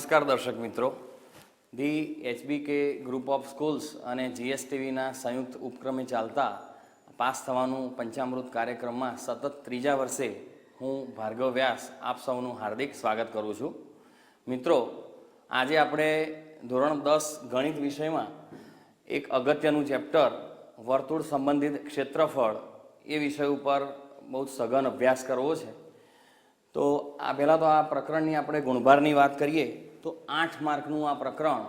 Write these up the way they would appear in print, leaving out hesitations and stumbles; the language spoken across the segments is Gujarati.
નમસ્કાર દર્શક મિત્રો, the HBK group of schools અને GSTVના સંયુક્ત ઉપક્રમે ચાલતા પાસ થવાનું પંચામૃત કાર્યક્રમમાં સતત ત્રીજા વર્ષે હું ભાર્ગવ વ્યાસ આપ સૌનું હાર્દિક સ્વાગત કરું છું. મિત્રો, આજે આપણે ધોરણ 10 ગણિત વિષયમાં એક અગત્યનું ચેપ્ટર વર્તુળ સંબંધિત ક્ષેત્રફળ એ વિષય ઉપર બહુ સઘન અભ્યાસ કરવો છે. તો આ પહેલાં તો આ પ્રકરણની આપણે ગુણભારની વાત કરીએ તો 8 માર્કનું આ પ્રકરણ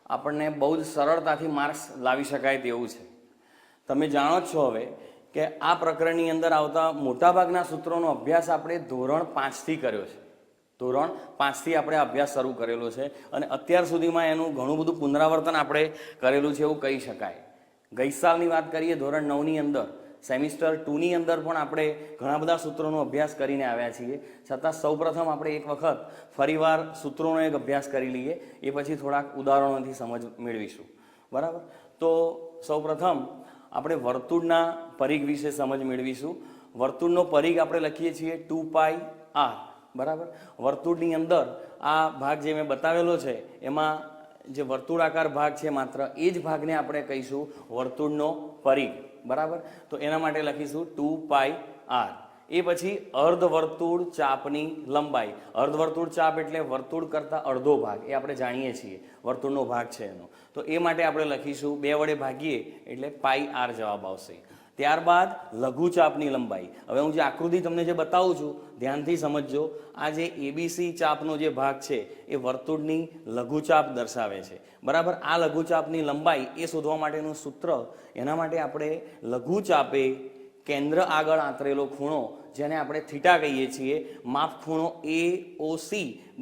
આપણને બહુ જ સરળતાથી માર્ક્સ લાવી શકાય તેવું છે. તમે જાણો જ છો હવે કે આ પ્રકરણની અંદર આવતા મોટાભાગના સૂત્રોનો અભ્યાસ આપણે ધોરણ 5થી કર્યો છે. ધોરણ 5થી આપણે અભ્યાસ શરૂ કરેલો છે અને અત્યાર સુધીમાં એનું ઘણું બધું પુનરાવર્તન આપણે કરેલું છે એવું કહી શકાય. ગઈ સાલની વાત કરીએ ધોરણ 9ની અંદર, સેમિસ્ટર 2ની અંદર પણ આપણે ઘણા બધા સૂત્રોનો અભ્યાસ કરીને આવ્યા છીએ. છતાં સૌપ્રથમ આપણે એક વખત ફરીવાર સૂત્રોનો એક અભ્યાસ કરી લઈએ, એ પછી થોડાક ઉદાહરણોથી સમજ મેળવીશું. બરાબર? તો સૌપ્રથમ આપણે વર્તુળના પરિઘ વિશે સમજ મેળવીશું. વર્તુળનો પરિઘ આપણે લખીએ છીએ 2πr. બરાબર? વર્તુળની અંદર આ ભાગ જે મેં બતાવેલો છે એમાં જે વર્તુળાકાર ભાગ છે માત્ર એ જ ભાગને આપણે કહીશું વર્તુળનો પરિઘ. બરાબર? તો એના માટે લખીશું 2πr. એ પછી અર્ધવર્તુળ ચાપની લંબાઈ. અર્ધવર્તુળ ચાપ એટલે વર્તુળ કરતાં અડધો ભાગ, એ આપણે જાણીએ છીએ વર્તુળનો ભાગ છે એનો. તો એ માટે આપણે લખીશું 2 વડે ભાગીએ એટલે πr જવાબ આવશે. ત્યારબાદ લઘુચાપની લંબાઈ. હવે હું જે આકૃતિ તમને જે બતાવું છું ધ્યાનથી સમજજો. આ જે ABC ચાપનો જે ભાગ છે એ વર્તુળની લઘુચાપ દર્શાવે છે. બરાબર? આ લઘુચાપની લંબાઈ એ શોધવા માટેનું સૂત્ર, એના માટે આપણે લઘુચાપે કેન્દ્ર આગળ આંતરેલો ખૂણો જેને આપણે થીટા કહીએ છીએ, માપ ખૂણો AOC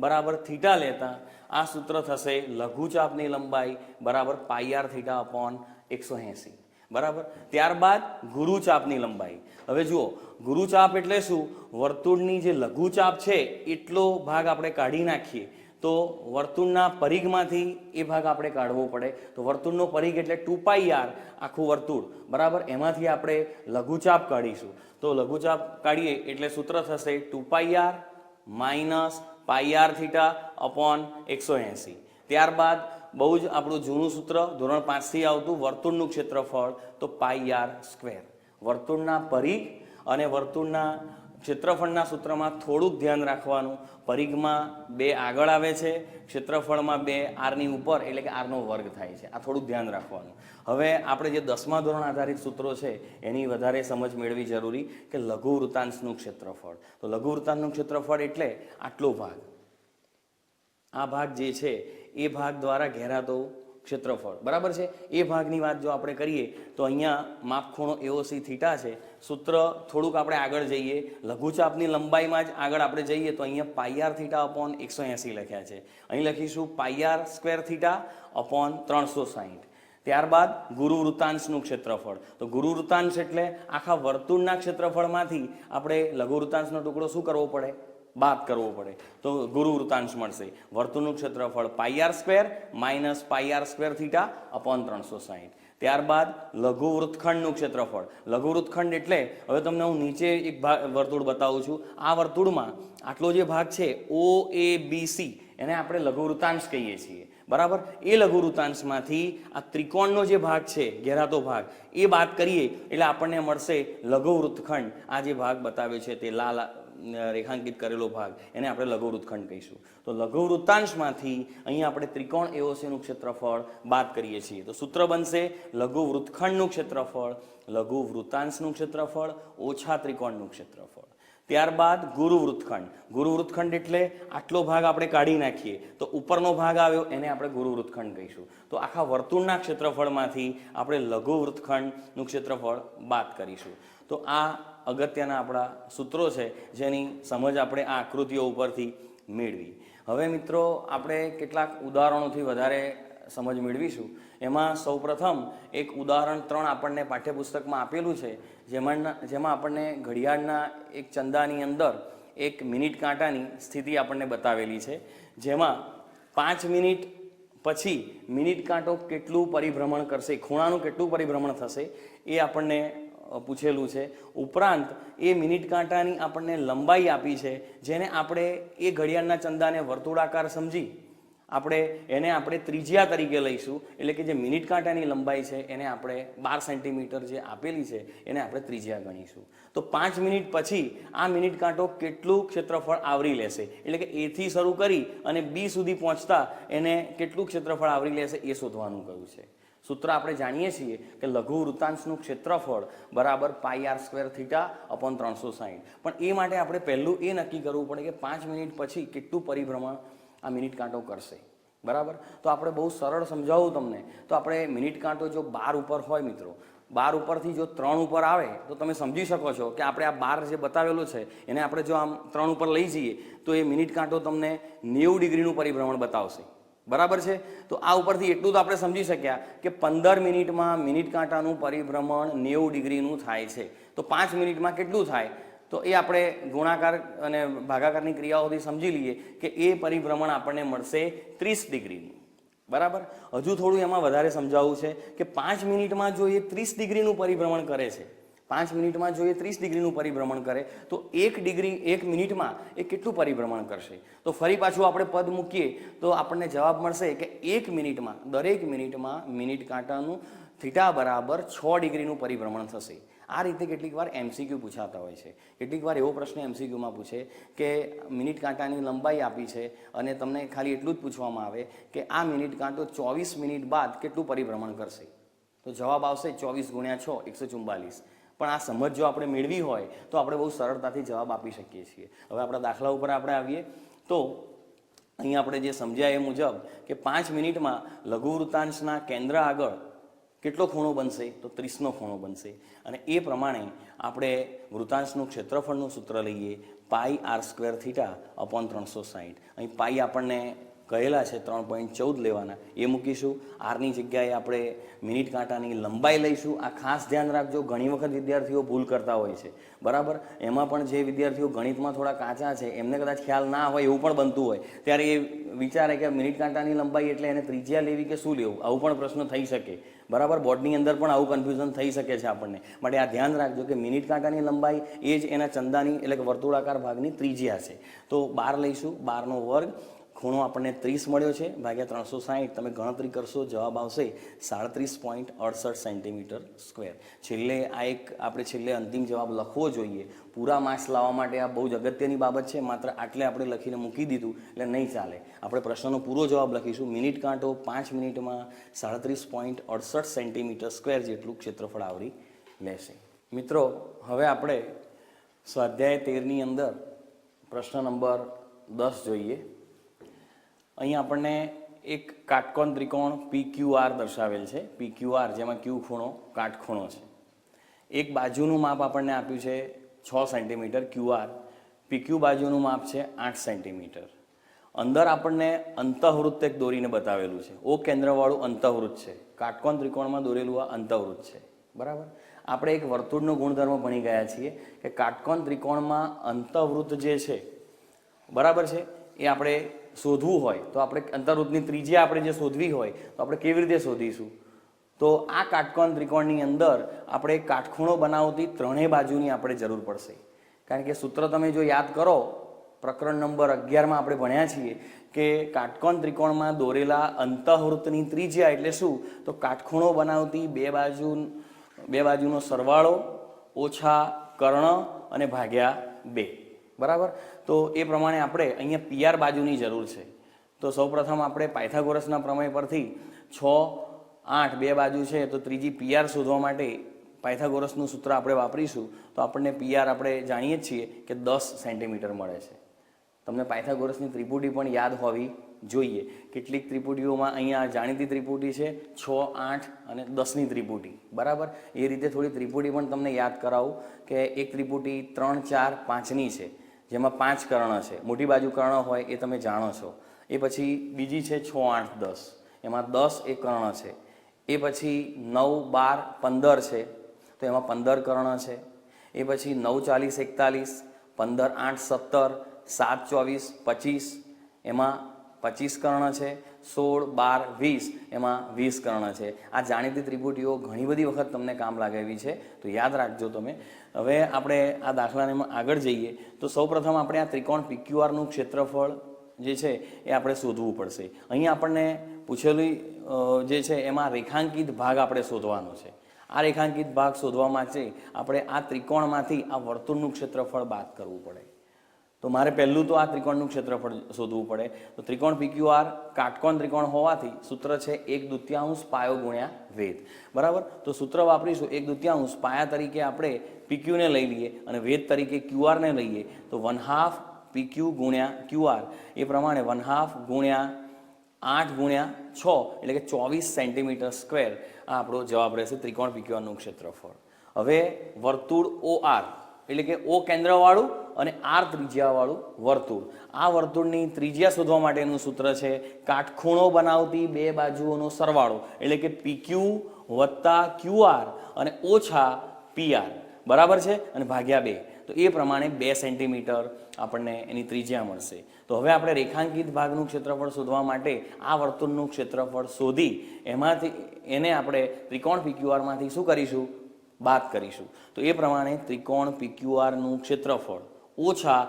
બરાબર થીટા લેતા આ સૂત્ર થશે લઘુચાપની લંબાઈ બરાબર πr થીટા અપોન 180. બરાબર? ત્યારબાદ ગુરુચાપની લંબાઈ. હવે જુઓ, ગુરુચાપ એટલે શું? વર્તુળની જે લઘુચાપ છે એટલો ભાગ આપણે કાઢી નાખીએ તો વર્તુળના પરિઘમાંથી એ ભાગ આપણે કાઢવો પડે. તો વર્તુળનો પરિઘ એટલે 2πr આખું વર્તુળ. બરાબર? એમાંથી આપણે લઘુચાપ કાઢીશું. તો લઘુચાપ કાઢીએ એટલે સૂત્ર થશે 2πr minus πr theta upon 180. ત્યારબાદ બહુ જ આપણું જૂનું સૂત્ર ધોરણ 5થી આવતું વર્તુળનું ક્ષેત્રફળ, તો πr². વર્તુળના પરિઘ અને વર્તુળના ક્ષેત્રફળના સૂત્રમાં થોડુંક ધ્યાન રાખવાનું. પરિઘમાં 2 આગળ આવે છે, ક્ષેત્રફળમાં 2 આરની ઉપર એટલે કે આરનો વર્ગ થાય છે. આ થોડુંક ધ્યાન રાખવાનું. હવે આપણે જે 10મા ધોરણ આધારિત સૂત્રો છે એની વધારે સમજ મેળવી જરૂરી કે લઘુ વૃત્તાંશનું ક્ષેત્રફળ. તો લઘુ વૃત્તાંશનું ક્ષેત્રફળ એટલે આટલો ભાગ, આ ભાગ જે છે એ ભાગ દ્વારા ઘેરાતો ક્ષેત્રફળ. બરાબર છે? એ ભાગની વાત જો આપણે કરીએ તો અહીંયા માપ ખૂણો AOC થીટા છે. સૂત્ર થોડુંક આપણે આગળ જઈએ, લઘુચાપની લંબાઈમાં જ આગળ આપણે જઈએ તો અહીંયા πr થીટા અપોન 180 લખ્યા છે. અહીં લખીશું πr² થીટા અપોન 360. ત્યારબાદ ગુરુ વૃત્તાંશનું ક્ષેત્રફળ. તો ગુરુ વૃત્તાંશ એટલે આખા વર્તુળના ક્ષેત્રફળમાંથી આપણે લઘુ વૃત્તાંશનો ટુકડો શું કરવો પડે? બાદ કરવો પડે. તો ગુરુ વૃત્તાંશ મળશે. વર્તુળનું ક્ષેત્રફળ πr² minus πr² theta upon 360. ત્યારબાદ લઘુ વૃત્તખંડનું ક્ષેત્રફળ. લઘુ વૃત્તખંડ એટલે હવે તમને હું નીચે એક વર્તુળ બતાવું છું. આ વર્તુળમાં આટલો જે ભાગ છે OABC એને આપણે લઘુ વૃત્તાંશ કહીએ છીએ. બરાબર? એ લઘુ વૃત્તાંશમાંથી આ ત્રિકોણનો જે ભાગ છે, ઘેરાતો ભાગ, એ બાદ કરીએ એટલે આપણને મળશે લઘુ વૃત્તખંડ. આ જે ભાગ બતાવે છે તે લાલ રેખાંકિત કરેલો ભાગ, એને આપણે લઘુ વૃત્તખંડ કહીશું. તો લઘુ વૃત્તાંશમાંથી અહીં આપણે ત્રિકોણ AOCનું ક્ષેત્રફળ બાદ કરીએ છીએ. તો સૂત્ર બનશે લઘુ વૃત્તખંડનું ક્ષેત્રફળ લઘુ વૃત્તાંશનું ક્ષેત્રફળ ઓછા ત્રિકોણનું ક્ષેત્રફળ. ત્યારબાદ ગુરુ વૃત્તખંડ. ગુરુ વૃત્તખંડ એટલે આટલો ભાગ આપણે કાઢી નાખીએ તો ઉપરનો ભાગ આવ્યો એને આપણે ગુરુ વૃત્તખંડ કહીશું. તો આખા વર્તુળના ક્ષેત્રફળમાંથી આપણે લઘુ વૃત્તખંડનું ક્ષેત્રફળ બાદ કરીશું. તો આ અગત્યના આપણા સૂત્રો છે જેની સમજ આપણે આ આકૃતિઓ ઉપરથી મેળવી. હવે મિત્રો, આપણે કેટલાક ઉદાહરણોથી વધારે સમજ મેળવીશું. એમાં સૌપ્રથમ એક ઉદાહરણ 3 આપણને પાઠ્યપુસ્તકમાં આપેલું છે, જેમાં આપણને ઘડિયાળના એક ચંદાની અંદર એક મિનિટ કાંટાની સ્થિતિ આપણને બતાવેલી છે, જેમાં 5 મિનિટ પછી મિનિટ કાંટો કેટલું પરિભ્રમણ કરશે, ખૂણાનું કેટલું પરિભ્રમણ થશે એ આપણને પૂછેલું છે. ઉપરાંત એ મિનિટ કાંટાની આપણને લંબાઈ આપી છે, જેને આપણે એ ઘડિયાળના ચંદાને વર્તુળાકાર સમજી આપણે ત્રિજ્યા તરીકે લઈશું, એટલે કે જે મિનિટ કાંટાની લંબાઈ છે એને આપણે 12 સેન્ટીમીટર જે આપેલી છે એને આપણે ત્રિજ્યા ગણીશું. તો 5 મિનિટ પછી આ મિનિટ કાંટો કેટલું ક્ષેત્રફળ આવરી લેશે, એટલે કે એ થી શરૂ કરી અને બી સુધી પહોંચતા એને કેટલું ક્ષેત્રફળ આવરી લેશે એ શોધવાનું કહ્યું છે. સૂત્ર આપણે જાણીએ છીએ કે લઘુ વૃત્તાંશનું ક્ષેત્રફળ બરાબર πr²θ/360. પણ એ માટે આપણે પહેલું એ નક્કી કરવું પડે કે 5 મિનિટ પછી કેટલું પરિભ્રમણ આ મિનિટ કાંટો કરશે. બરાબર, તો આપણે બહુ સરળ સમજાવું તમને. તો આપણે મિનિટ કાંટો જો 12 ઉપર હોય મિત્રો, 12 ઉપરથી જો 3 ઉપર આવે તો તમે સમજી શકો છો કે આપણે આ 12 જે બતાવેલું છે એને આપણે જો આમ 3 ઉપર લઈ જઈએ તો એ મિનિટ કાંટો તમને 90 ડિગ્રીનું પરિભ્રમણ બતાવશે. બરાબર છે, તો આ ઉપરથી એટલું તો આપણે સમજી શક્યા કે 15 મિનિટમાં મિનિટ કાંટાનું પરિભ્રમણ 90 ડિગ્રીનું થાય છે. તો 5 મિનિટમાં કેટલું થાય, તો એ આપણે ગુણાકાર અને ભાગાકારની ક્રિયાઓથી સમજી લઈએ કે એ પરિભ્રમણ આપણને મળશે 30 ડિગ્રીનું. બરાબર, હજુ થોડું એમાં વધારે સમજાવવું છે કે 5 મિનિટમાં જો એ 30 ડિગ્રીનું પરિભ્રમણ કરે છે, 5 મિનિટમાં જો એ 30 ડિગ્રીનું પરિભ્રમણ કરે તો 1 મિનિટમાં એ કેટલું પરિભ્રમણ કરશે. તો ફરી પાછું આપણે પદ મૂકીએ તો આપણને જવાબ મળશે કે 1 મિનિટમાં, દરેક મિનિટમાં મિનિટ કાંટાનું થીટા બરાબર 6 ડિગ્રીનું પરિભ્રમણ થશે. આ રીતે કેટલીક વાર MCQ પૂછાતા હોય છે. કેટલીક વાર એવો પ્રશ્ન MCQમાં પૂછે કે મિનિટ કાંટાની લંબાઈ આપી છે અને તમને ખાલી એટલું જ પૂછવામાં આવે કે આ મિનિટ કાંટો 24 મિનિટ બાદ કેટલું પરિભ્રમણ કરશે. તો જવાબ આવશે 24 × 6 144. પણ આ સમજ જો આપણે મેળવી હોય તો આપણે બહુ સરળતાથી જવાબ આપી શકીએ છીએ. હવે આપણા દાખલા ઉપર આપણે આવીએ તો અહીં આપણે જે સમજ્યા એ મુજબ કે 5 મિનિટમાં લઘુ વૃત્તાંશના કેન્દ્ર આગળ કેટલો ખૂણો બનશે, તો 30નો ખૂણો બનશે. અને એ પ્રમાણે આપણે વૃત્તાંશનું ક્ષેત્રફળનું સૂત્ર લઈએ πr²θ/360. અહીં પાઈ આપણને કહેલા છે 3.14 લેવાના, એ મૂકીશું. આરની જગ્યાએ આપણે મિનિટ કાંટાની લંબાઈ લઈશું. આ ખાસ ધ્યાન રાખજો, ઘણી વખત વિદ્યાર્થીઓ ભૂલ કરતા હોય છે. બરાબર, એમાં પણ જે વિદ્યાર્થીઓ ગણિતમાં થોડા કાચા છે એમને કદાચ ખ્યાલ ના હોય એવું પણ બનતું હોય, ત્યારે એ વિચારે કે મિનિટ કાંટાની લંબાઈ એટલે એને ત્રિજ્યા લેવી કે શું લેવું, આવું પણ પ્રશ્ન થઈ શકે. બરાબર, બોર્ડની અંદર પણ આવું કન્ફ્યુઝન થઈ શકે છે આપણને. માટે આ ધ્યાન રાખજો કે મિનિટ કાંટાની લંબાઈ એ જ એના ચંદાની એટલે કે વર્તુળાકાર ભાગની ત્રિજ્યા છે. તો 12 લઈશું, 12નો વર્ગ, ખૂણો આપણને 30 મળ્યો છે ભાગ્યા 360. તમે ગણતરી કરશો, જવાબ આવશે 37.68 સેન્ટીમીટર સ્ક્વેર. છેલ્લે આ એક આપણે છેલ્લે અંતિમ જવાબ લખવો જોઈએ. પૂરા માર્ક્સ લાવવા માટે આ બહુ જ અગત્યની બાબત છે. માત્ર આટલે આપણે લખીને મૂકી દીધું એટલે નહીં ચાલે. આપણે પ્રશ્નનો પૂરો જવાબ લખીશું. મિનિટ કાંટો 5 મિનિટમાં 37.68 સેન્ટીમીટર સ્ક્વેર જેટલું ક્ષેત્રફળ આવરી લેશે. મિત્રો, હવે આપણે સ્વાધ્યાય 13ની અંદર પ્રશ્ન નંબર 10 જોઈએ. અહીં આપણને એક કાટકોણ ત્રિકોણ PQR દર્શાવેલ છે. PQR જેમાં Q ખૂણો કાટખૂણો છે. એક બાજુનું માપ આપણને આપ્યું છે 6 સેન્ટીમીટર QR. PQ બાજુનું માપ છે 8 સેન્ટીમીટર. અંદર આપણને અંતઃવૃત્ત એક દોરીને બતાવેલું છે. ઓ કેન્દ્રવાળું અંતઃવૃત્ત છે. કાટકોણ ત્રિકોણમાં દોરેલું આ અંતઃવૃત્ત છે. બરાબર, આપણે એક વર્તુળનો ગુણધર્મ ભણી ગયા છીએ કે કાટકોણ ત્રિકોણમાં અંતઃવૃત્ત જે છે, બરાબર છે, એ આપણે શોધવું હોય તો આપણે અંતર્વૃત્તની ત્રિજ્યા આપણે જે શોધવી હોય તો આપણે કેવી રીતે શોધીશું. તો આ કાટકોણ ત્રિકોણની અંદર આપણે કાટખૂણો બનાવતી ત્રણેય બાજુની આપણે જરૂર પડશે. કારણ કે સૂત્ર તમે જો યાદ કરો, પ્રકરણ નંબર 11માં આપણે ભણ્યા છીએ કે કાટકોણ ત્રિકોણમાં દોરેલા અંતઃવૃત્તની ત્રિજ્યા એટલે શું, તો કાટખૂણો બનાવતી બે બાજુનો સરવાળો ઓછા કર્ણ અને ભાગ્યા 2. બરાબર, તો એ પ્રમાણે આપણે અહીંયા PR બાજુની જરૂર છે. તો સૌપ્રથમ આપણે પાયથાગોરસના પ્રમેય પરથી 6, 8 બે બાજુ છે તો ત્રીજી PR શોધવા માટે પાયથાગોરસનું સૂત્ર આપણે વાપરીશું. તો આપણને PR આપણે જાણીએ જ છીએ કે 10 સેન્ટીમીટર મળે છે. તમને પાયથાગોરસની ત્રિપુટી પણ યાદ હોવી જોઈએ. કેટલીક ત્રિપુટીઓમાં અહીંયા જાણીતી ત્રિપુટી છે 6, 8 અને 10ની ત્રિપુટી. બરાબર, એ રીતે થોડી ત્રિપુટી પણ તમને યાદ કરાવું કે એક ત્રિપુટી 3, 4, 5ની છે જેમાં 5 કર્ણ છે. મોટી બાજુ કર્ણ હોય એ તમે જાણો છો. એ પછી બીજી છે 6, 8, 10, એમાં 10 એ કર્ણ છે. એ પછી 9, 12, 15 છે તો એમાં 15 કર્ણ છે. એ પછી 9, 40, 41, 15, 8, 17, 7, 24, 25 એમાં 25 કર્ણ છે. 16, 12, 20 એમાં 20 કર્ણ છે. આ જાણીતી ત્રિપુટીઓ ઘણી બધી વખત તમને કામ લાગે એવી છે, તો યાદ રાખજો તમે. હવે આપણે આ દાખલાને આગળ જઈએ તો સૌપ્રથમ આપણે આ ત્રિકોણ PQRનું ક્ષેત્રફળ જે છે એ આપણે શોધવું પડશે. અહીં આપણને પૂછેલી જે છે એમાં રેખાંકિત ભાગ આપણે શોધવાનો છે. આ રેખાંકિત ભાગ શોધવા માટે આપણે આ ત્રિકોણમાંથી આ વર્તુળનું ક્ષેત્રફળ બાદ કરવું પડે. તો મારે પહેલું તો આ ત્રિકોણનું ક્ષેત્રફળ શોધવું પડે. તો ત્રિકોણ PQR કાટકોણ ત્રિકોણ હોવાથી સૂત્ર છે 1/2 પાયો ગુણ્યા વેધ. બરાબર, તો સૂત્ર વાપરીશું 1/2 પાયા તરીકે આપણે PQ ને લઈ લઈએ અને વેધ તરીકે QR ને લઈએ. તો 1/2 PQ ગુણ્યા QR એ પ્રમાણે 1/2 ગુણ્યા 8 ગુણ્યા 6 એટલે કે 24 સેન્ટીમીટર સ્ક્વેર આ આપણો જવાબ રહેશે ત્રિકોણ PQRનું ક્ષેત્રફળ. હવે વર્તુળ OR એટલે કે O કેન્દ્રવાળું અને R ત્રિજ્યાવાળું વર્તુળ. આ વર્તુળની ત્રિજ્યા શોધવા માટેનું સૂત્ર છે કાટખૂણો બનાવતી બે બાજુઓનો સરવાળો એટલે કે PQ વત્તા QR અને ઓછા PR બરાબર છે અને ભાગ્યા 2. તો એ પ્રમાણે 2 સેન્ટીમીટર આપણને એની ત્રિજ્યા મળશે. તો હવે આપણે રેખાંકિત ભાગનું ક્ષેત્રફળ શોધવા માટે આ વર્તુળનું ક્ષેત્રફળ શોધી એમાંથી એને આપણે ત્રિકોણ PQRમાંથી શું કરીશું? બાદ કરીશું. તો એ પ્રમાણે ત્રિકોણ PQRનું ક્ષેત્રફળ ઓછા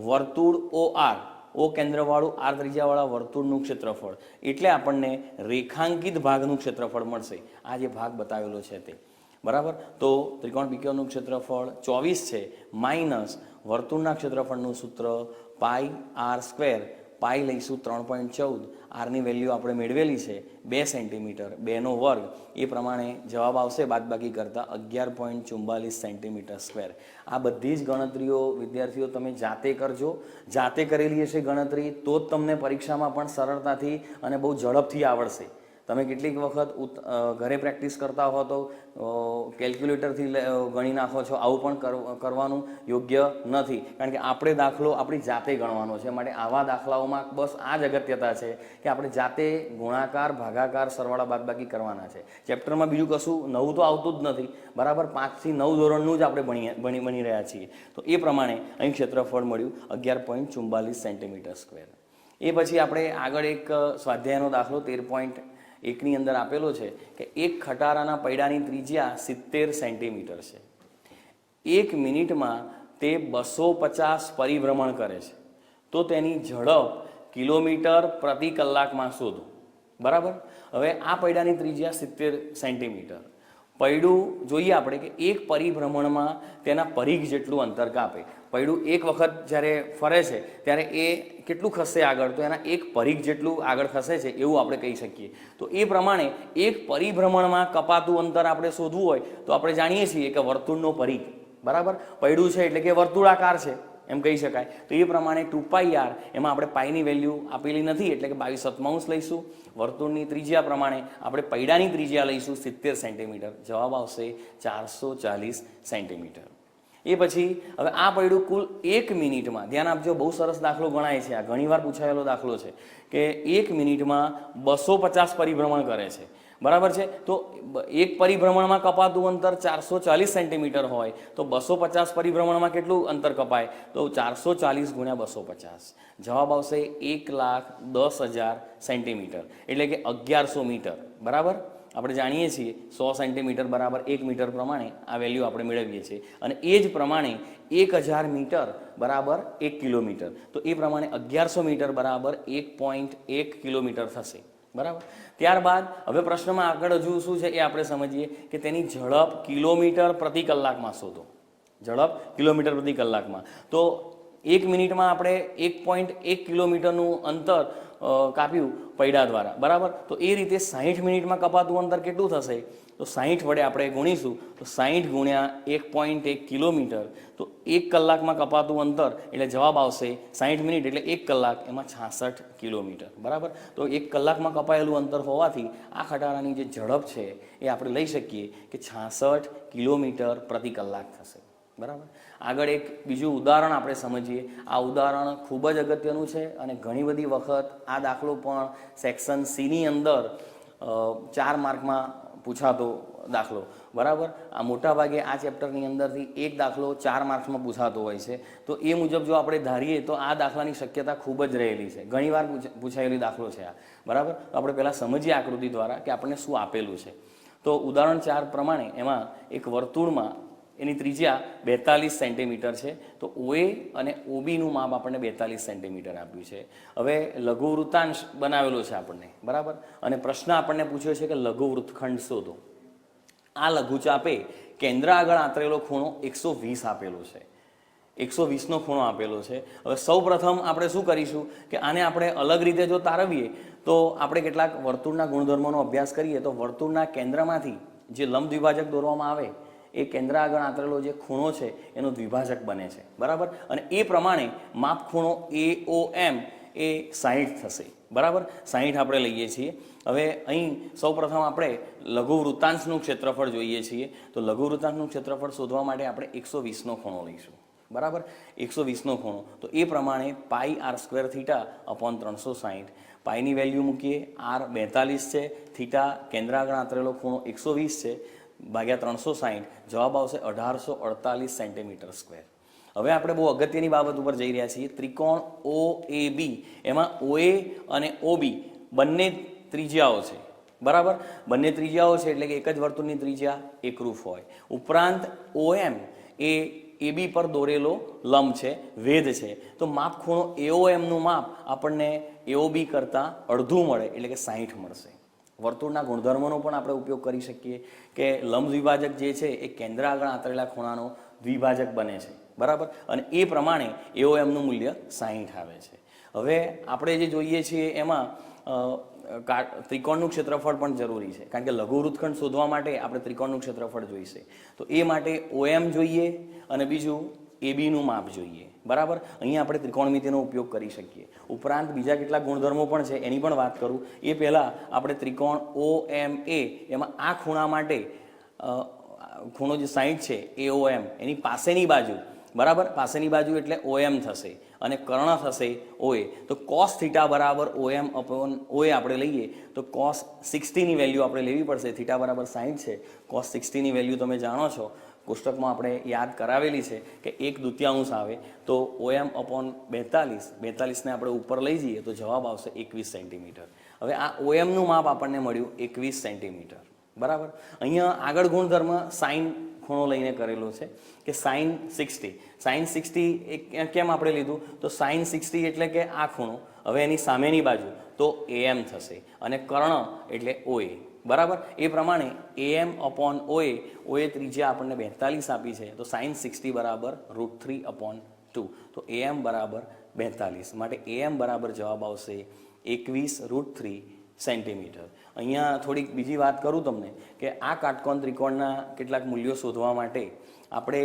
વર્તુળ OR O કેન્દ્રવાળું R ત્રિજ્યાવાળા વર્તુળનું ક્ષેત્રફળ એટલે આપણને રેખાંકિત ભાગનું ક્ષેત્રફળ મળશે. આ જે ભાગ બતાવેલો છે તે બરાબર. તો ત્રિકોણ PQRનું ક્ષેત્રફળ 24 છે માઇનસ વર્તુળના ક્ષેત્રફળનું સૂત્ર πr². પાઈ લઈશું 3.14. આરની વેલ્યુ આપણે મેળવેલી છે 2 સેન્ટીમીટર 2/2. એ પ્રમાણે જવાબ આવશે બાદબાકી કરતાં 11.44 સેન્ટીમીટર સ્ક્વેર. આ બધી જ ગણતરીઓ વિદ્યાર્થીઓ તમે જાતે કરજો. જાતે કરેલી હશે ગણતરી તો જ તમને પરીક્ષામાં પણ સરળતાથી અને બહુ ઝડપથી આવડશે. તમે કેટલીક વખત ઘરે પ્રેક્ટિસ કરતા હો તો કેલ્ક્યુલેટરથી ગણી નાખો છો. આવું પણ કરવાનું યોગ્ય નથી, કારણ કે આપણે દાખલો આપણી જાતે ગણવાનો છે. માટે આવા દાખલાઓમાં બસ આ જ અગત્યતા છે કે આપણે જાતે ગુણાકાર ભાગાકાર સરવાળા બાદબાકી કરવાના છે. ચેપ્ટરમાં બીજું કશું નવું તો આવતું જ નથી. બરાબર, 5 થી 9 ધોરણનું જ આપણે બની રહ્યા છીએ. તો એ પ્રમાણે અહીં ક્ષેત્રફળ મળ્યું 11.44 સેન્ટીમીટર સ્ક્વેર. એ પછી આપણે આગળ એક સ્વાધ્યાયનો દાખલો 13.1ની અંદર આપેલો છે કે એક ખટારાના પૈડાની ત્રિજ્યા 70 સેન્ટીમીટર છે. 1 મિનિટમાં તે 250 પરિભ્રમણ કરે છે. તો તેની ઝડપ કિલોમીટર પ્રતિ કલાકમાં શોધો. બરાબર, હવે આ પૈડાની ત્રિજ્યા 70 સેન્ટીમીટર. પૈડું જોઈએ આપણે કે એક પરિભ્રમણમાં તેના પરિઘ જેટલું અંતર કાપે. પૈડું એક વખત જ્યારે ફરે છે ત્યારે એ કેટલું ખસે આગળ? તો એના એક પરિઘ જેટલું આગળ ખસે છે એવું આપણે કહી શકીએ. તો એ પ્રમાણે એક પરિભ્રમણમાં કપાતું અંતર આપણે શોધવું હોય તો આપણે જાણીએ છીએ કે વર્તુળનો પરિઘ. બરાબર, પૈડું છે એટલે કે વર્તુળાકાર છે એમ કહી શકાય. તો એ પ્રમાણે 2πr એમાં આપણે પાઈની વેલ્યુ આપેલી નથી એટલે કે 22/7 લઈશું. વર્તુળની ત્રિજ્યા પ્રમાણે આપણે પૈડાની ત્રિજ્યા લઈશું 70 સેન્ટીમીટર. જવાબ આવશે 440 સેન્ટીમીટર. એ પછી હવે આ પૈડું કુલ 1 મિનિટમાં, ધ્યાન આપજો, બહુ સરસ દાખલો ગણાય છે. આ ઘણીવાર પૂછાયેલો દાખલો છે કે 1 મિનિટમાં 250 પરિભ્રમણ કરે છે. બરાબર છે, તો એક પરિભ્રમણમાં કપાતું અંતર 440 સેન્ટીમીટર હોય તો 250 પરિભ્રમણમાં કેટલું અંતર કપાય? તો 440 ગુણ્યા 250. જવાબ આવશે 1,10,000 સેન્ટીમીટર એટલે કે 1100 મીટર. બરાબર, આપણે જાણીએ છીએ 100 સેન્ટીમીટર બરાબર 1 મીટર પ્રમાણે આ વેલ્યુ આપણે મેળવીએ છીએ. અને એ જ પ્રમાણે 1000 મીટર બરાબર 1 કિલોમીટર. તો એ પ્રમાણે 1100 મીટર બરાબર 1.1 કિલોમીટર થશે. બરાબર, ત્યારબાદ હવે પ્રશ્નમાં આગળ હજુ શું છે એ આપણે સમજીએ કે તેની ઝડપ કિલોમીટર પ્રતિ કલાકમાં શોધો. ઝડપ કિલોમીટર પ્રતિ કલાકમાં. તો 1 મિનિટમાં આપણે 1.1 કિલોમીટરનું અંતર કાપ્યું પૈડા દ્વારા. બરાબર, તો એ રીતે 60 મિનિટમાં કપાતું અંતર કેટલું થશે? તો 60 વડે આપણે ગુણીશું તો 60 ગુણ્યા 1.1 કિલોમીટર. તો 1 કલાકમાં કપાતું અંતર એટલે જવાબ આવશે 60 મિનિટ એટલે 1 કલાક, એમાં 66 કિલોમીટર. બરાબર, તો 1 કલાકમાં કપાયેલું અંતર હોવાથી આ ખટારાની જે ઝડપ છે એ આપણે લઈ શકીએ કે 66 કિલોમીટર પ્રતિ કલાક થશે. બરાબર, આગળ એક બીજું ઉદાહરણ આપણે સમજીએ. આ ઉદાહરણ ખૂબ જ અગત્યનું છે અને ઘણી બધી વખત આ દાખલો પણ સેક્શન Cની અંદર 4 માર્કમાં પૂછાતો દાખલો. બરાબર, આ મોટાભાગે આ ચેપ્ટરની અંદરથી એક દાખલો 4 માર્ક્સમાં પૂછાતો હોય છે. તો એ મુજબ જો આપણે ધારીએ તો આ દાખલાની શક્યતા ખૂબ જ રહેલી છે. ઘણીવાર પૂછાયેલી દાખલો છે આ. બરાબર, તો આપણે પહેલાં સમજીએ આકૃતિ દ્વારા કે આપણને શું આપેલું છે. તો ઉદાહરણ 4 પ્રમાણે એમાં એક વર્તુળમાં એની ત્રિજ્યા 42 સેન્ટીમીટર છે. તો OA અને OBનું માપ આપણને 42 સેન્ટીમીટર આપ્યું છે. હવે લઘુ વૃત્તાંશ બનાવેલો છે આપણને, બરાબર, અને પ્રશ્ન આપણને પૂછ્યો છે કે લઘુ વૃત્તખંડ શોધો. આ લઘુચાપે કેન્દ્ર આગળ આંતરેલો ખૂણો 120 આપેલો છે, 120નો ખૂણો આપેલો છે. હવે સૌ પ્રથમ આપણે શું કરીશું કે આને આપણે અલગ રીતે જો તારવીએ તો આપણે કેટલાક વર્તુળના ગુણધર્મોનો અભ્યાસ કરીએ તો વર્તુળના કેન્દ્રમાંથી જે લંબ દ્વિભાજક દોરવામાં આવે એ કેન્દ્ર આગળ આંતરેલો જે ખૂણો છે એનો દ્વિભાજક બને છે, બરાબર, અને એ પ્રમાણે માપ ખૂણો AOM એ 60 થશે, બરાબર, 60 આપણે લઈએ છીએ. હવે અહીં સૌપ્રથમ આપણે લઘુ વૃત્તાંશનું ક્ષેત્રફળ જોઈએ છીએ. તો લઘુ વૃત્તાંશનું ક્ષેત્રફળ શોધવા માટે આપણે 120નો ખૂણો લઈશું, બરાબર, 120નો ખૂણો. તો એ પ્રમાણે πr²θ/360, પાઈની વેલ્યુ મૂકીએ, r 42 છે, થીટા કેન્દ્ર આગળ આંતરેલો ખૂણો 120 છે, ભાગ્યા 360, જવાબ આવશે 1848 સેન્ટીમીટર સ્ક્વેર. હવે આપણે બહુ અગત્યની બાબત ઉપર જઈ રહ્યા છીએ. ત્રિકોણ OAB, એમાં OA અને OB બંને ત્રિજ્યાઓ છે, બરાબર, બંને ત્રિજ્યાઓ છે એટલે કે એક જ વર્તુળની ત્રિજ્યા એકરૂપ હોય. ઉપરાંત OM એ AB પર દોરેલો લંબ છે, વેધ છે. તો માપ ખૂણો AOMનું માપ આપણને AOB કરતાં અડધું મળે એટલે કે 60 મળશે. વર્તુળના ગુણધર્મોનો પણ આપણે ઉપયોગ કરી શકીએ કે લંબ દ્વિભાજક જે છે એ કેન્દ્ર આગળ આંતરેલા ખૂણાનો દ્વિભાજક બને છે, બરાબર, અને એ પ્રમાણે AOMનું મૂલ્ય 60 આવે છે. હવે આપણે જે જોઈએ છીએ એમાં ત્રિકોણનું ક્ષેત્રફળ પણ જરૂરી છે, કારણ કે લઘુ વૃત્તખંડ શોધવા માટે આપણે ત્રિકોણનું ક્ષેત્રફળ જોઈશે. તો એ માટે OM જોઈએ અને બીજું ABનું માપ જોઈએ, બરાબર. અહીંયા આપણે ત્રિકોણમિતિનો ઉપયોગ કરી શકીએ. ઉપરાંત બીજા કેટલાક ગુણધર્મો પણ છે, એની પણ વાત કરું એ પહેલાં આપણે ત્રિકોણ OMA એમાં આ ખૂણા માટે ખૂણો જે 60 છે AOM એની પાસેની બાજુ, બરાબર, પાસેની બાજુ એટલે OM થશે અને કર્ણ થશે OA. તો cos થીટા બરાબર OM/OA આપણે લઈએ તો cos 60ની વેલ્યુ આપણે લેવી પડશે. થીટા બરાબર 60 છે, cos 60ની વેલ્યુ તમે જાણો છો, કોષ્ટકમાં આપણે યાદ કરાવેલી છે કે 1/2 આવે. તો OM/42, ને આપણે ઉપર લઈ જઈએ તો જવાબ આવશે 21 સેન્ટીમીટર. હવે આ OMનું માપ આપણને મળ્યું 21 સેન્ટીમીટર, બરાબર. અહીંયા આગળ ગુણધર્મ સાઇન ખૂણો લઈને કરેલો છે કે sin 60 કેમ આપણે લીધું તો sin 60 એટલે કે આ ખૂણો. હવે એની સામેની બાજુ તો AM થશે અને કર્ણ એટલે OA, બરાબર. એ પ્રમાણે AM/OA, OA ત્રિજ્યા આપણને 42 આપી છે, તો sin 60 બરાબર √3/2. તો AM બરાબર 42, માટે AM બરાબર જવાબ આવશે 21√3 સેન્ટીમીટર. અહીંયા થોડીક બીજી વાત કરું તમને કે આ કાટકોણ ત્રિકોણના કેટલાક મૂલ્યો શોધવા માટે આપણે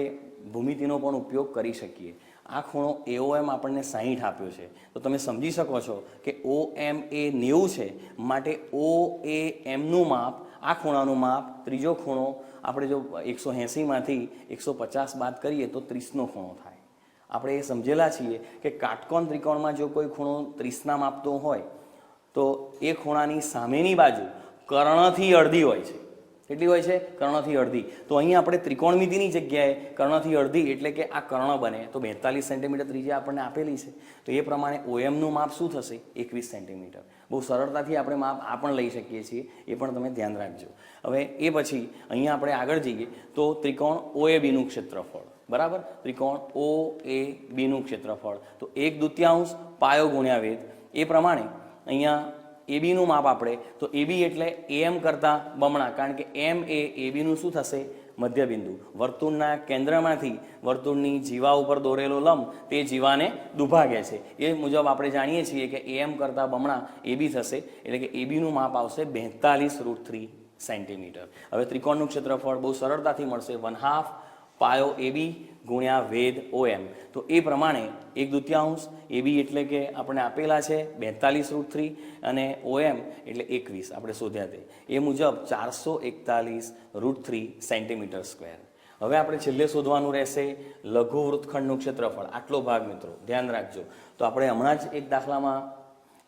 ભૂમિતિનો પણ ઉપયોગ કરી શકીએ. આ ખૂણો AOM આપણને 60 આપ્યો છે, તો તમે સમજી શકો છો કે OM એ 90 છે, માટે OAMનું માપ, આ ખૂણાનું માપ, ત્રીજો ખૂણો આપણે જો 180માંથી 150 બાદ કરીએ તો 30નો ખૂણો થાય. આપણે એ સમજેલા છીએ કે કાટકોણ ત્રિકોણમાં જો કોઈ ખૂણો 30ના માપતો હોય તો એ ખૂણાની સામેની બાજુ કર્ણથી અડધી હોય છે. કેટલી હોય છે? કર્ણથી અડધી. તો અહીં આપણે ત્રિકોણમિતિની જગ્યાએ કર્ણથી અડધી એટલે કે આ કર્ણ બને તો 42 સેન્ટીમીટર ત્રિજ્યા આપણને આપેલી છે. તો એ પ્રમાણે OMનું માપ શું થશે? 21 સેન્ટીમીટર. બહુ સરળતાથી આપણે માપ આ પણ લઈ શકીએ છીએ, એ પણ તમે ધ્યાન રાખજો. હવે એ પછી અહીંયા આપણે આગળ જઈએ તો ત્રિકોણ OABનું ક્ષેત્રફળ, બરાબર. ત્રિકોણ OABનું ક્ષેત્રફળ તો 1/2 પાયો ગુણ્યા વેધ. એ પ્રમાણે અહીંયા ABનું માપ આપણે તો AB એટલે AM કરતાં બમણા, કારણ કે M એ ABનું શું થશે? મધ્યબિંદુ. વર્તુળના કેન્દ્રમાંથી વર્તુળની જીવા ઉપર દોરેલો લંબ તે જીવાને દુભાગે છે. એ મુજબ આપણે જાણીએ છીએ કે AM કરતાં બમણા AB થશે, એટલે કે ABનું માપ આવશે 42√3 સેન્ટીમીટર. હવે ત્રિકોણનું ક્ષેત્રફળ બહુ સરળતાથી મળશે, 1/2 પાયો AB ગુણ્યા વેધ OM. તો એ પ્રમાણે 1/2 AB એટલે કે આપણે આપેલા છે 42√3 અને OM એટલે 21 આપણે શોધ્યા તે. એ મુજબ 441√3 સેન્ટીમીટર સ્ક્વેર. હવે આપણે છેલ્લે શોધવાનું રહેશે લઘુ વૃત્તખંડનું ક્ષેત્રફળ. આટલો ભાગ મિત્રો ધ્યાન રાખજો. તો આપણે હમણાં જ એક દાખલામાં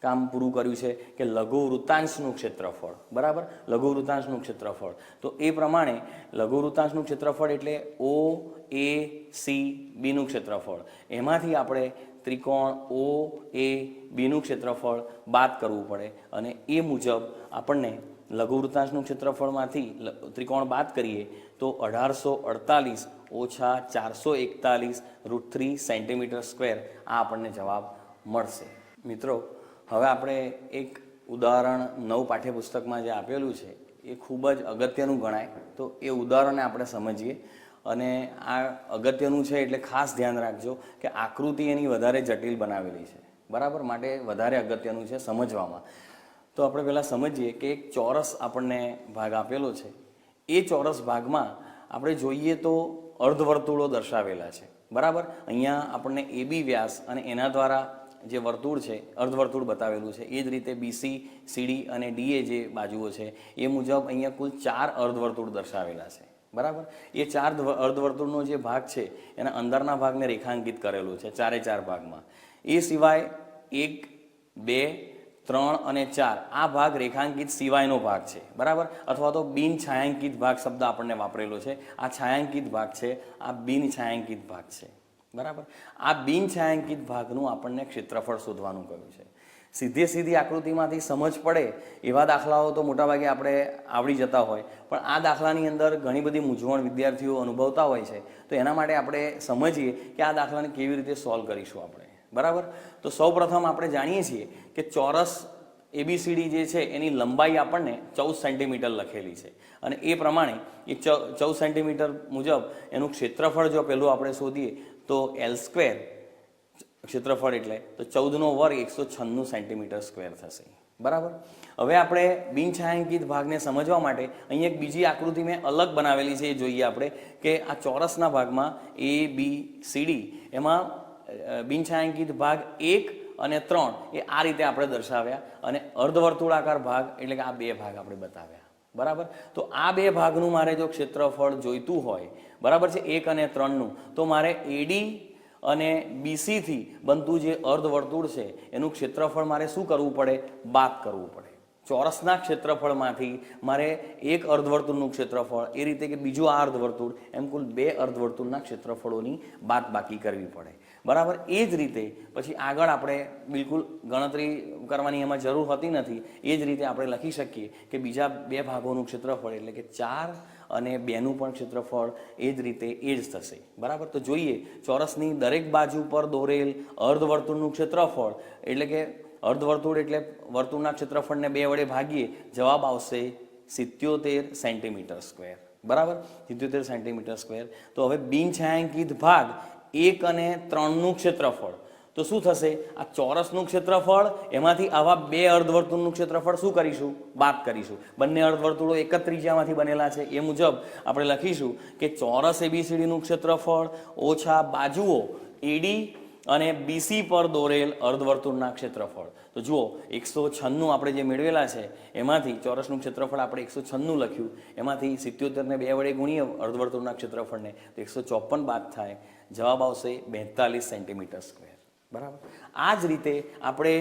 કામ પૂરું કર્યું છે કે લઘુ વૃત્તાંશનું ક્ષેત્રફળ, બરાબર. લઘુ વૃત્તાંશનું ક્ષેત્રફળ તો એ પ્રમાણે લઘુ વૃત્તાંશનું ક્ષેત્રફળ એટલે OACBનું ક્ષેત્રફળ. એમાંથી આપણે ત્રિકોણ OABનું ક્ષેત્રફળ બાદ કરવું પડે અને એ મુજબ આપણને લઘુ વૃત્તાંશનું ક્ષેત્રફળમાંથી ત્રિકોણ બાદ કરીએ તો 1848 ઓછા 441 √3 સેન્ટીમીટર સ્ક્વેર આ આપણને જવાબ મળશે. મિત્રો, હવે આપણે એક ઉદાહરણ 9 પાઠ્યપુસ્તકમાં જે આપેલું છે એ ખૂબ જ અગત્યનું ગણાય, તો એ ઉદાહરણને આપણે સમજીએ. અને આ અગત્યનું છે એટલે ખાસ ધ્યાન રાખજો કે આકૃતિ એની વધારે જટિલ બનાવેલી છે, બરાબર, માટે વધારે અગત્યનું છે સમજવામાં. તો આપણે પહેલાં સમજીએ કે એક ચોરસ આપણને ભાગ આપેલો છે. એ ચોરસ ભાગમાં આપણે જોઈએ તો અર્ધવર્તુળો દર્શાવેલા છે, બરાબર. અહીંયા આપણને AB વ્યાસ અને એના દ્વારા જે વર્તુળ છે અર્ધવર્તુળ બતાવેલું છે. એ જ રીતે BC, CD અને DA જે બાજુઓ છે એ મુજબ અહીંયા કુલ 4 અર્ધવર્તુળ દર્શાવેલા છે, બરાબર. એ 4 અર્ધવર્તુળનો જે ભાગ છે એના અંદરના ભાગને રેખાંકિત કરેલું છે 4 ભાગમાં. એ સિવાય 1, 2, 3 અને 4 આ ભાગ રેખાંકિત સિવાયનો ભાગ છે, બરાબર, અથવા તો બિન છાયાંકિત ભાગ શબ્દ આપણને વાપરેલો છે. આ છાયાંકિત ભાગ છે, આ બિન છાયાંકિત ભાગ છે, બરાબર. આ બિન છાયાંકિત ભાગનું આપણને ક્ષેત્રફળ શોધવાનું કહ્યું છે. સીધી આકૃતિમાંથી સમજ પડે એવા દાખલાઓ તો મોટાભાગે આપણે આવડી જતા હોય, પણ આ દાખલાની અંદર ઘણી બધી મૂંઝવણ વિદ્યાર્થીઓ અનુભવતા હોય છે. તો એના માટે આપણે સમજીએ કે આ દાખલાને કેવી રીતે સોલ્વ કરીશું આપણે, બરાબર. તો સૌપ્રથમ આપણે જાણીએ છીએ કે ચોરસ ABCD જે છે એની લંબાઈ આપણને 14 સેન્ટીમીટર લખેલી છે, અને એ પ્રમાણે એ 14 સેન્ટીમીટર મુજબ એનું ક્ષેત્રફળ જો પહેલું આપણે શોધીએ તો L² ક્ષેત્રફળ એટલે તો 14 નો વર્ગ 196 સેન્ટીમીટર સ્ક્વેર થશે, બરાબર. હવે આપણે બિન છાયાંકિત ભાગને સમજવા માટે અહીંયા એક બીજી આકૃતિ મેં અલગ બનાવેલી છે. એ જોઈએ આપણે કે આ ચોરસના ભાગમાં ABCD એમાં બિન છાયાંકિત ભાગ 1 અને 3 એ આ રીતે આપણે દર્શાવ્યા, અને અર્ધવર્તુળાકાર ભાગ એટલે કે આ 2 ભાગ આપણે બતાવ્યા, બરાબર. તો આ 2 ભાગનું મારે જો ક્ષેત્રફળ જોઈતું હોય, બરાબર છે, 1 અને 3નું, તો મારે AD અને BC થી બનતું જે અર્ધવર્તુળ છે એનું ક્ષેત્રફળ મારે શું કરવું પડે? બાદ કરવું પડે. ચોરસના ક્ષેત્રફળમાંથી મારે એક અર્ધવર્તુળનું ક્ષેત્રફળ, એ રીતે કે બીજું આ અર્ધવર્તુળ, એમ કુલ 2 અર્ધવર્તુળના ક્ષેત્રફળોની બાદબાકી કરવી પડે, બરાબર. એ જ રીતે પછી આગળ આપણે બિલકુલ ગણતરી કરવાની એમાં જરૂર હોતી નથી. એ જ રીતે આપણે લખી શકીએ કે બીજા 2 ભાગોનું ક્ષેત્રફળ એટલે કે 4 અને 2નું પણ ક્ષેત્રફળ એ જ રીતે એ જ થશે, બરાબર. તો જોઈએ ચોરસની દરેક બાજુ પર દોરેલ અર્ધવર્તુળનું ક્ષેત્રફળ એટલે કે અર્ધવર્તુળ એટલે વર્તુળના ક્ષેત્રફળને 2 વડે ભાગીએ, જવાબ આવશે 77 સેન્ટીમીટર સ્ક્વેર, બરાબર, 77 સેન્ટીમીટર સ્ક્વેર. તો હવે બિન છાયાંકિત ભાગ 1 અને 3નું ક્ષેત્રફળ તો શું થશે? આ ચોરસનું ક્ષેત્રફળ એમાંથી આવા 2 અર્ધવર્તુળનું ક્ષેત્રફળ શું કરીશું? બાદ કરીશું. બંને અર્ધવર્તુળો એક જ ત્રિજ્યામાંથી બનેલા છે, એ મુજબ આપણે લખીશું કે ચોરસ ABCDનું ક્ષેત્રફળ ઓછા બાજુઓ AD અને BC પર દોરેલ અર્ધવર્તુળના ક્ષેત્રફળ. તો જુઓ 196 આપણે જે મેળવેલા છે એમાંથી ચોરસનું ક્ષેત્રફળ આપણે 196 લખ્યું, એમાંથી 77 ને 2 વડે ગુણીએ અર્ધવર્તુળના ક્ષેત્રફળને તો 154 બાદ થાય, જવાબ આવશે 42 સેન્ટીમીટર સ્ક્વેર, બરાબર. આ જ રીતે આપણે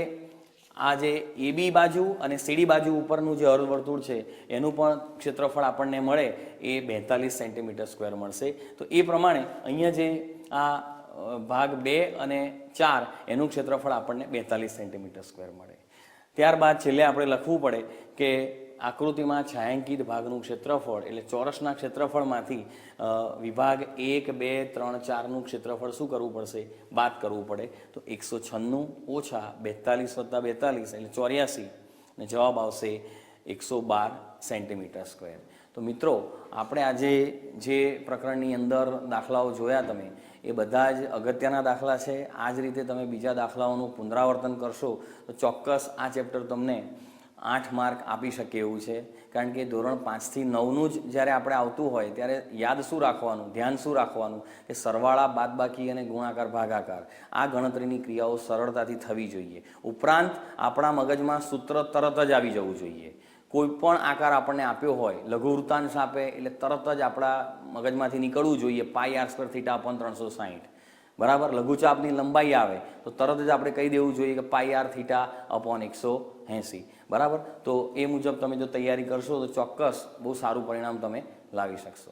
આ જે AB બાજુ અને CD બાજુ ઉપરનું જે અર્ધવર્તુળ છે એનું પણ ક્ષેત્રફળ આપણને મળે એ 42 સેન્ટીમીટર સ્ક્વેર મળશે. તો એ પ્રમાણે અહીંયા જે આ ભાગ 2 અને 4 એનું ક્ષેત્રફળ આપણને 42 સેન્ટીમીટર સ્ક્વેર મળે. ત્યારબાદ છેલ્લે આપણે લખવું પડે કે આકૃતિમાં છાયાંકિત ભાગનું ક્ષેત્રફળ એટલે ચોરસના ક્ષેત્રફળમાંથી વિભાગ 1, 2, 3, 4નું ક્ષેત્રફળ શું કરવું પડશે? બાદ કરવું પડે. તો 196 ઓછા 42 વત્તા 42 એટલે 84, અને જવાબ આવશે 112 સેન્ટીમીટર સ્ક્વેર. તો મિત્રો, આપણે આજે જે પ્રકરણની અંદર દાખલાઓ જોયા તમે એ બધા જ અગત્યના દાખલા છે. આ જ રીતે તમે બીજા દાખલાઓનું પુનરાવર્તન કરશો તો ચોક્કસ આ ચેપ્ટર તમને 8 માર્ક આપી શકે એવું છે. કારણ કે ધોરણ 5 થી 9નું જ જ્યારે આપણે આવતું હોય ત્યારે યાદ શું રાખવાનું, ધ્યાન શું રાખવાનું કે સરવાળા, બાદબાકી અને ગુણાકાર, ભાગાકાર આ ગણતરીની ક્રિયાઓ સરળતાથી થવી જોઈએ. ઉપરાંત આપણા મગજમાં સૂત્ર તરત જ આવી જવું જોઈએ. કોઈ પણ આકાર આપણને આપ્યો હોય, લઘુવૃત્તાંશ આપે એટલે તરત જ આપણા મગજમાંથી નીકળવું જોઈએ πr²θ/360, બરાબર. લઘુચાપની લંબાઈ આવે તો તરત જ આપણે કહી દેવું જોઈએ કે πr²θ/180, બરાબર. તો એ મુજબ તમે જો તૈયારી કરશો તો ચોક્કસ બહુ સારું પરિણામ તમે લાવી શકશો.